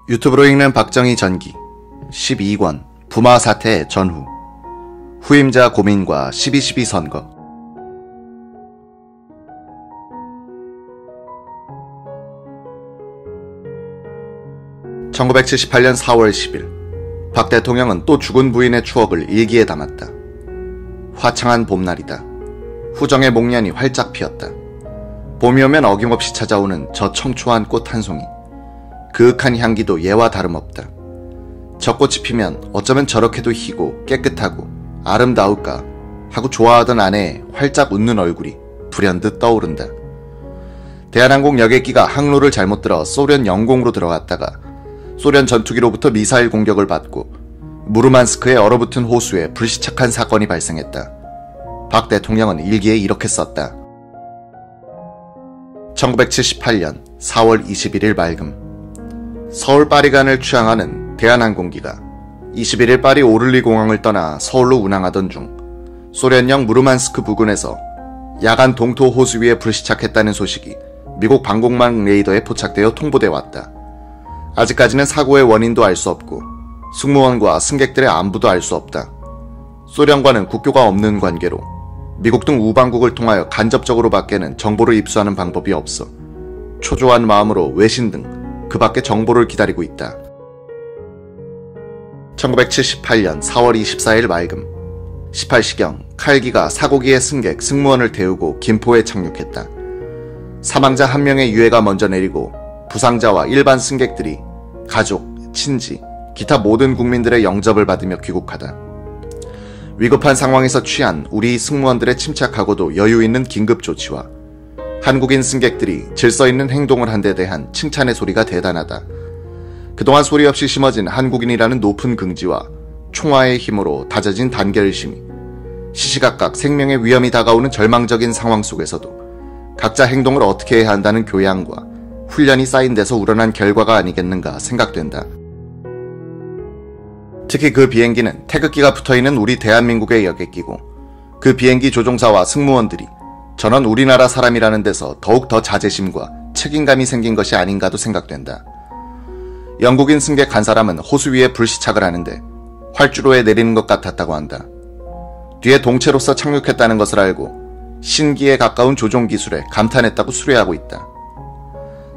유튜브로 읽는 박정희 전기 12권 부마 사태 전후 후임자 고민과 12.12 선거. (1978년 4월 10일) 박 대통령은 또 죽은 부인의 추억을 일기에 담았다. 화창한 봄날이다. 후정의 목련이 활짝 피었다. 봄이 오면 어김없이 찾아오는 저 청초한 꽃 한 송이. 그윽한 향기도 예와 다름없다. 저 꽃이 피면 어쩌면 저렇게도 희고 깨끗하고 아름다울까 하고 좋아하던 아내의 활짝 웃는 얼굴이 불현듯 떠오른다. 대한항공 여객기가 항로를 잘못 들어 소련 영공으로 들어갔다가 소련 전투기로부터 미사일 공격을 받고 무르만스크에 얼어붙은 호수에 불시착한 사건이 발생했다. 박 대통령은 일기에 이렇게 썼다. 1978년 4월 21일 맑음. 서울 파리간을 취항하는 대한항공기가 21일 파리 오를리 공항을 떠나 서울로 운항하던 중 소련령 무르만스크 부근에서 야간 동토 호수 위에 불시착했다는 소식이 미국 방공망 레이더에 포착되어 통보돼 왔다. 아직까지는 사고의 원인도 알 수 없고 승무원과 승객들의 안부도 알 수 없다. 소련과는 국교가 없는 관계로 미국 등 우방국을 통하여 간접적으로 밖에는 정보를 입수하는 방법이 없어 초조한 마음으로 외신 등 그 밖에 정보를 기다리고 있다. 1978년 4월 24일 맑음. 18시경 칼기가 사고기의 승객, 승무원을 태우고 김포에 착륙했다. 사망자 1명의 유해가 먼저 내리고 부상자와 일반 승객들이 가족, 친지, 기타 모든 국민들의 영접을 받으며 귀국하다. 위급한 상황에서 취한 우리 승무원들의 침착하고도 여유 있는 긴급 조치와 한국인 승객들이 질서 있는 행동을 한 데 대한 칭찬의 소리가 대단하다. 그동안 소리 없이 심어진 한국인이라는 높은 긍지와 총화의 힘으로 다져진 단결심이 시시각각 생명의 위험이 다가오는 절망적인 상황 속에서도 각자 행동을 어떻게 해야 한다는 교양과 훈련이 쌓인 데서 우러난 결과가 아니겠는가 생각된다. 특히 그 비행기는 태극기가 붙어있는 우리 대한민국의 여객기고 그 비행기 조종사와 승무원들이 전원 우리나라 사람이라는 데서 더욱 더 자제심과 책임감이 생긴 것이 아닌가도 생각된다. 영국인 승객 한 사람은 호수 위에 불시착을 하는데 활주로에 내리는 것 같았다고 한다. 뒤에 동체로서 착륙했다는 것을 알고 신기에 가까운 조종 기술에 감탄했다고 수려하고 있다.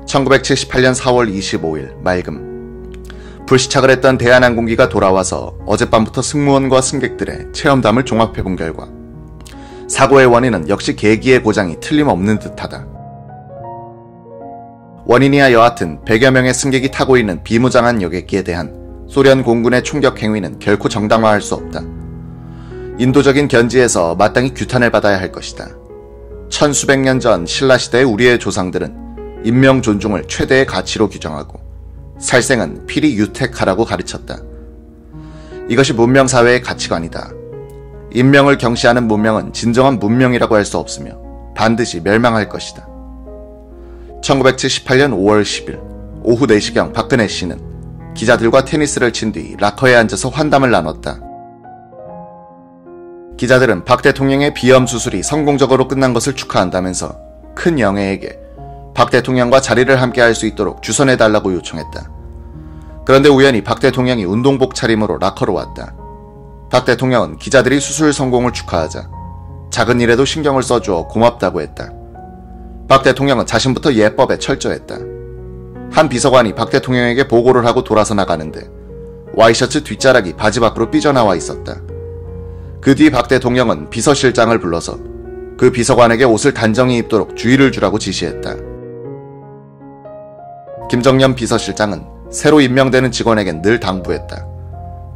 1978년 4월 25일 맑음. 불시착을 했던 대한항공기가 돌아와서 어젯밤부터 승무원과 승객들의 체험담을 종합해본 결과 사고의 원인은 역시 계기의 고장이 틀림없는 듯하다. 원인이야 여하튼 100여 명의 승객이 타고 있는 비무장한 여객기에 대한 소련 공군의 총격 행위는 결코 정당화할 수 없다. 인도적인 견지에서 마땅히 규탄을 받아야 할 것이다. 천수백 년 전 신라시대의 우리의 조상들은 인명 존중을 최대의 가치로 규정하고 살생은 필히 유택하라고 가르쳤다. 이것이 문명사회의 가치관이다. 인명을 경시하는 문명은 진정한 문명이라고 할 수 없으며 반드시 멸망할 것이다. 1978년 5월 10일 오후 4시경 박근혜 씨는 기자들과 테니스를 친 뒤 락커에 앉아서 환담을 나눴다. 기자들은 박 대통령의 비염 수술이 성공적으로 끝난 것을 축하한다면서 큰 영예에게 박 대통령과 자리를 함께 할 수 있도록 주선해달라고 요청했다. 그런데 우연히 박 대통령이 운동복 차림으로 락커로 왔다. 박 대통령은 기자들이 수술 성공을 축하하자 작은 일에도 신경을 써주어 고맙다고 했다. 박 대통령은 자신부터 예법에 철저했다. 한 비서관이 박 대통령에게 보고를 하고 돌아서 나가는데 와이셔츠 뒷자락이 바지 밖으로 삐져나와 있었다. 그 뒤 박 대통령은 비서실장을 불러서 그 비서관에게 옷을 단정히 입도록 주의를 주라고 지시했다. 김정년 비서실장은 새로 임명되는 직원에겐 늘 당부했다.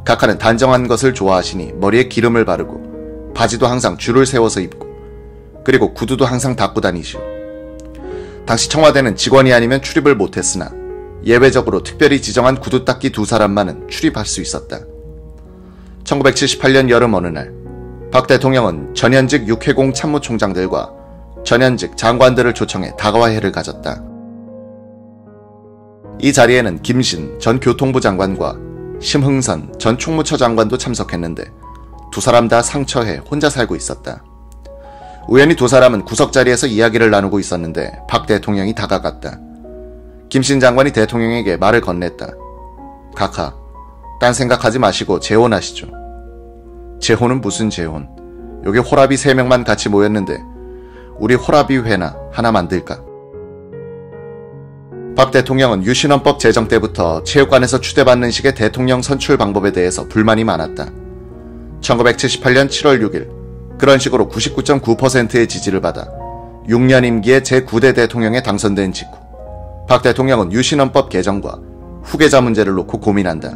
각하는 단정한 것을 좋아하시니 머리에 기름을 바르고 바지도 항상 줄을 세워서 입고 그리고 구두도 항상 닦고 다니시오. 당시 청와대는 직원이 아니면 출입을 못했으나 예외적으로 특별히 지정한 구두 닦기 2사람만은 출입할 수 있었다. 1978년 여름 어느 날 박 대통령은 전현직 육해공 참모총장들과 전현직 장관들을 초청해 다과와 회를 가졌다. 이 자리에는 김신 전 교통부 장관과 심흥선 전 총무처 장관도 참석했는데 두 사람 다 상처해 혼자 살고 있었다. 우연히 두 사람은 구석자리에서 이야기를 나누고 있었는데 박 대통령이 다가갔다. 김신 장관이 대통령에게 말을 건넸다. 카카, 딴 생각하지 마시고 재혼하시죠. 재혼은 무슨 재혼? 여기 호라비 3명만 같이 모였는데 우리 호라비 회나 하나 만들까? 박 대통령은 유신헌법 제정 때부터 체육관에서 추대받는 식의 대통령 선출 방법에 대해서 불만이 많았다. 1978년 7월 6일 그런 식으로 99.9%의 지지를 받아 6년 임기의 제9대 대통령에 당선된 직후 박 대통령은 유신헌법 개정과 후계자 문제를 놓고 고민한다.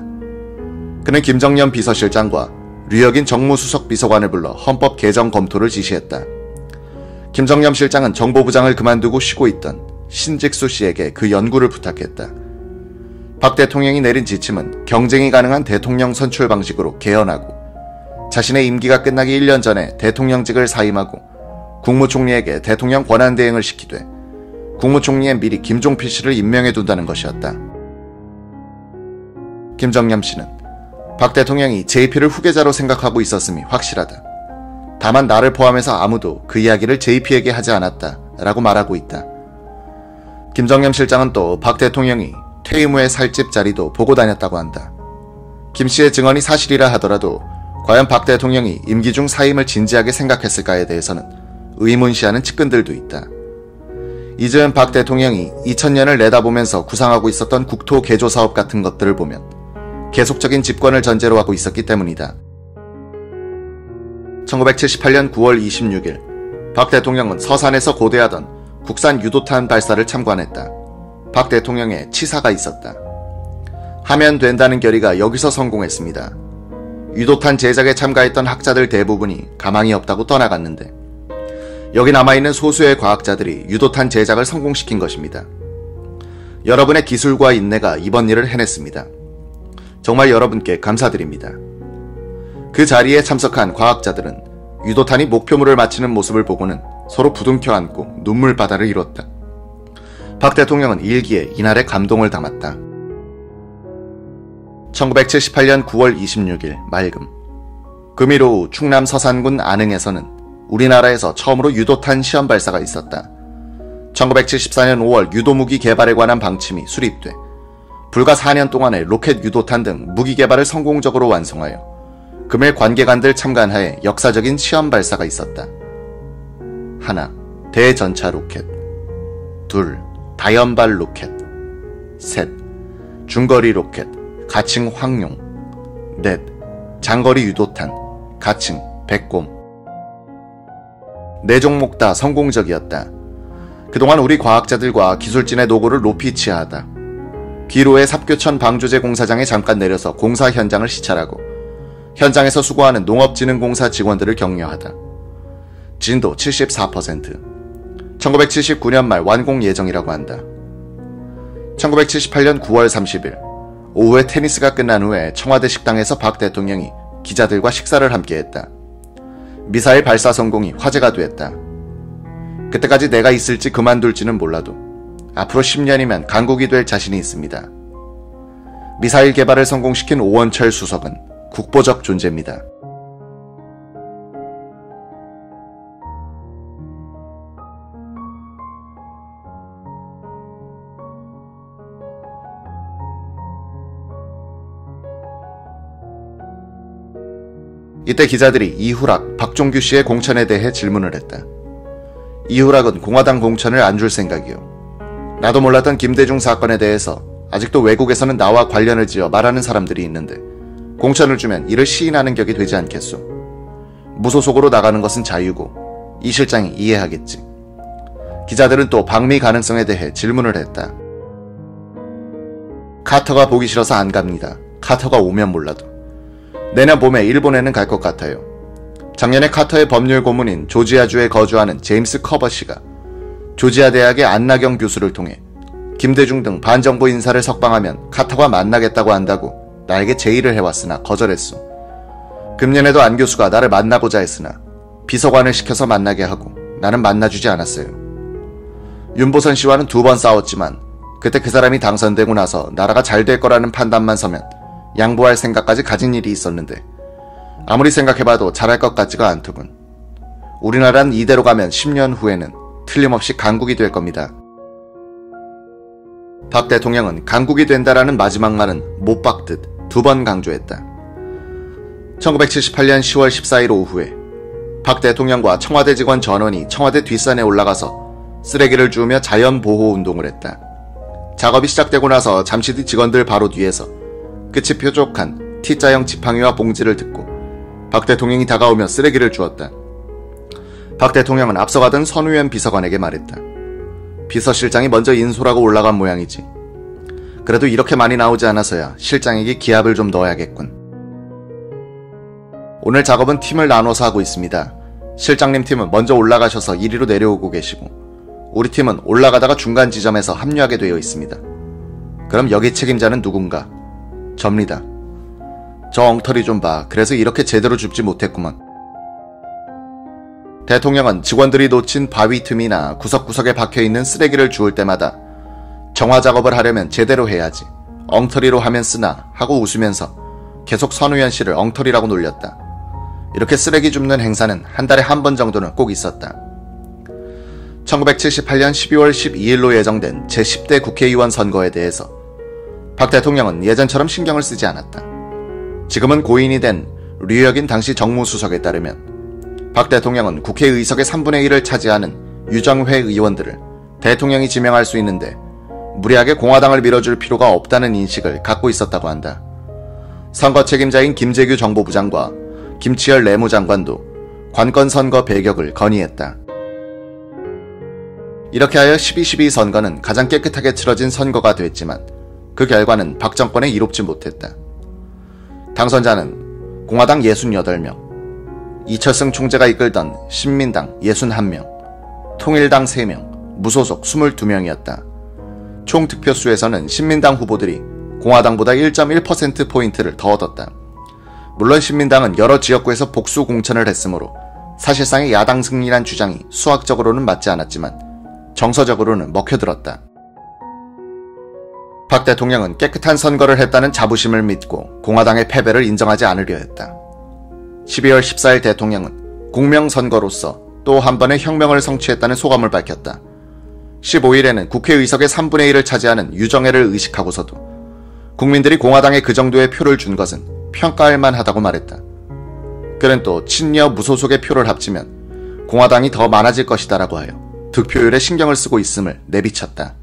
그는 김정년 비서실장과 류혁인 정무수석 비서관을 불러 헌법 개정 검토를 지시했다. 김정년 실장은 정보부장을 그만두고 쉬고 있던 신직수 씨에게 그 연구를 부탁했다. 박 대통령이 내린 지침은 경쟁이 가능한 대통령 선출 방식으로 개헌하고 자신의 임기가 끝나기 1년 전에 대통령직을 사임하고 국무총리에게 대통령 권한대행을 시키되 국무총리에 미리 김종필 씨를 임명해둔다는 것이었다. 김정년 씨는 박 대통령이 JP를 후계자로 생각하고 있었음이 확실하다. 다만 나를 포함해서 아무도 그 이야기를 JP에게 하지 않았다 라고 말하고 있다. 김정년 실장은 또 박 대통령이 퇴임 후에 살 집 자리도 보고 다녔다고 한다. 김 씨의 증언이 사실이라 하더라도 과연 박 대통령이 임기 중 사임을 진지하게 생각했을까에 대해서는 의문시하는 측근들도 있다. 이즈은 박 대통령이 2000년을 내다보면서 구상하고 있었던 국토 개조 사업 같은 것들을 보면 계속적인 집권을 전제로 하고 있었기 때문이다. 1978년 9월 26일 박 대통령은 서산에서 고대하던 국산 유도탄 발사를 참관했다. 박 대통령의 치사가 있었다. 하면 된다는 결의가 여기서 성공했습니다. 유도탄 제작에 참가했던 학자들 대부분이 가망이 없다고 떠나갔는데 여기 남아있는 소수의 과학자들이 유도탄 제작을 성공시킨 것입니다. 여러분의 기술과 인내가 이번 일을 해냈습니다. 정말 여러분께 감사드립니다. 그 자리에 참석한 과학자들은 유도탄이 목표물을 맞히는 모습을 보고는 서로 부둥켜 안고 눈물바다를 이뤘다. 박 대통령은 일기에 이날의 감동을 담았다. 1978년 9월 26일 맑음. 금일 오후 충남 서산군 안흥에서는 우리나라에서 처음으로 유도탄 시험 발사가 있었다. 1974년 5월 유도무기 개발에 관한 방침이 수립돼 불과 4년 동안에 로켓 유도탄 등 무기 개발을 성공적으로 완성하여 금일 관계관들 참관하에 역사적인 시험 발사가 있었다. 하나, 대전차 로켓. 둘, 다연발 로켓. 셋, 중거리 로켓, 가칭 황룡. 넷, 장거리 유도탄, 가칭 백곰. 네 종목 다 성공적이었다. 그동안 우리 과학자들과 기술진의 노고를 높이 치하하다. 귀로의 삽교천 방조제 공사장에 잠깐 내려서 공사 현장을 시찰하고 현장에서 수고하는 농업진흥공사 직원들을 격려하다. 진도 74%. 1979년 말 완공 예정이라고 한다. 1978년 9월 30일 오후에 테니스가 끝난 후에 청와대 식당에서 박 대통령이 기자들과 식사를 함께했다. 미사일 발사 성공이 화제가 됐다. 그때까지 내가 있을지 그만둘지는 몰라도 앞으로 10년이면 강국이 될 자신이 있습니다. 미사일 개발을 성공시킨 오원철 수석은 국보적 존재입니다. 이때 기자들이 이후락, 박종규 씨의 공천에 대해 질문을 했다. 이후락은 공화당 공천을 안 줄 생각이요. 나도 몰랐던 김대중 사건에 대해서 아직도 외국에서는 나와 관련을 지어 말하는 사람들이 있는데 공천을 주면 이를 시인하는 격이 되지 않겠소. 무소속으로 나가는 것은 자유고 이 실장이 이해하겠지. 기자들은 또 방미 가능성에 대해 질문을 했다. 카터가 보기 싫어서 안 갑니다. 카터가 오면 몰라도. 내년 봄에 일본에는 갈 것 같아요. 작년에 카터의 법률 고문인 조지아주에 거주하는 제임스 커버 씨가 조지아 대학의 안나경 교수를 통해 김대중 등 반정부 인사를 석방하면 카터가 만나겠다고 한다고 나에게 제의를 해왔으나 거절했소. 금년에도 안 교수가 나를 만나고자 했으나 비서관을 시켜서 만나게 하고 나는 만나주지 않았어요. 윤보선 씨와는 2번 싸웠지만 그때 그 사람이 당선되고 나서 나라가 잘 될 거라는 판단만 서면 양보할 생각까지 가진 일이 있었는데 아무리 생각해봐도 잘할 것 같지가 않더군. 우리나라는 이대로 가면 10년 후에는 틀림없이 강국이 될 겁니다. 박 대통령은 강국이 된다라는 마지막 말은 못 박듯 2번 강조했다. 1978년 10월 14일 오후에 박 대통령과 청와대 직원 전원이 청와대 뒷산에 올라가서 쓰레기를 주우며 자연보호운동을 했다. 작업이 시작되고 나서 잠시 뒤 직원들 바로 뒤에서 끝이 뾰족한 T자형 지팡이와 봉지를 듣고 박 대통령이 다가오며 쓰레기를 주었다. 박 대통령은 앞서가던 선우현 비서관에게 말했다. 비서실장이 먼저 인솔하고 올라간 모양이지. 그래도 이렇게 많이 나오지 않아서야 실장에게 기합을 좀 넣어야겠군. 오늘 작업은 팀을 나눠서 하고 있습니다. 실장님 팀은 먼저 올라가셔서 이리로 내려오고 계시고 우리 팀은 올라가다가 중간 지점에서 합류하게 되어 있습니다. 그럼 여기 책임자는 누군가? 접니다. 저 엉터리 좀 봐. 그래서 이렇게 제대로 줍지 못했구먼. 대통령은 직원들이 놓친 바위 틈이나 구석구석에 박혀있는 쓰레기를 주울 때마다 정화 작업을 하려면 제대로 해야지. 엉터리로 하면 쓰나 하고 웃으면서 계속 선우현 씨를 엉터리라고 놀렸다. 이렇게 쓰레기 줍는 행사는 한 달에 한 번 정도는 꼭 있었다. 1978년 12월 12일로 예정된 제10대 국회의원 선거에 대해서 박 대통령은 예전처럼 신경을 쓰지 않았다. 지금은 고인이 된 류혁인 당시 정무수석에 따르면 박 대통령은 국회의석의 3분의 1을 차지하는 유정회 의원들을 대통령이 지명할 수 있는데 무리하게 공화당을 밀어줄 필요가 없다는 인식을 갖고 있었다고 한다. 선거 책임자인 김재규 정보부장과 김치열 내무장관도 관건선거 배격을 건의했다. 이렇게 하여 12.12 선거는 가장 깨끗하게 치러진 선거가 됐지만 그 결과는 박 정권에 이롭지 못했다. 당선자는 공화당 68명, 이철승 총재가 이끌던 신민당 61명, 통일당 3명, 무소속 22명이었다. 총 득표수에서는 신민당 후보들이 공화당보다 1.1%포인트를 더 얻었다. 물론 신민당은 여러 지역구에서 복수 공천을 했으므로 사실상의 야당 승리란 주장이 수학적으로는 맞지 않았지만 정서적으로는 먹혀들었다. 박 대통령은 깨끗한 선거를 했다는 자부심을 믿고 공화당의 패배를 인정하지 않으려 했다. 12월 14일 대통령은 공명선거로서 또 한 번의 혁명을 성취했다는 소감을 밝혔다. 15일에는 국회의석의 3분의 1을 차지하는 유정회를 의식하고서도 국민들이 공화당에 그 정도의 표를 준 것은 평가할 만하다고 말했다. 그는 또 친여 무소속의 표를 합치면 공화당이 더 많아질 것이다라고 하여 득표율에 신경을 쓰고 있음을 내비쳤다.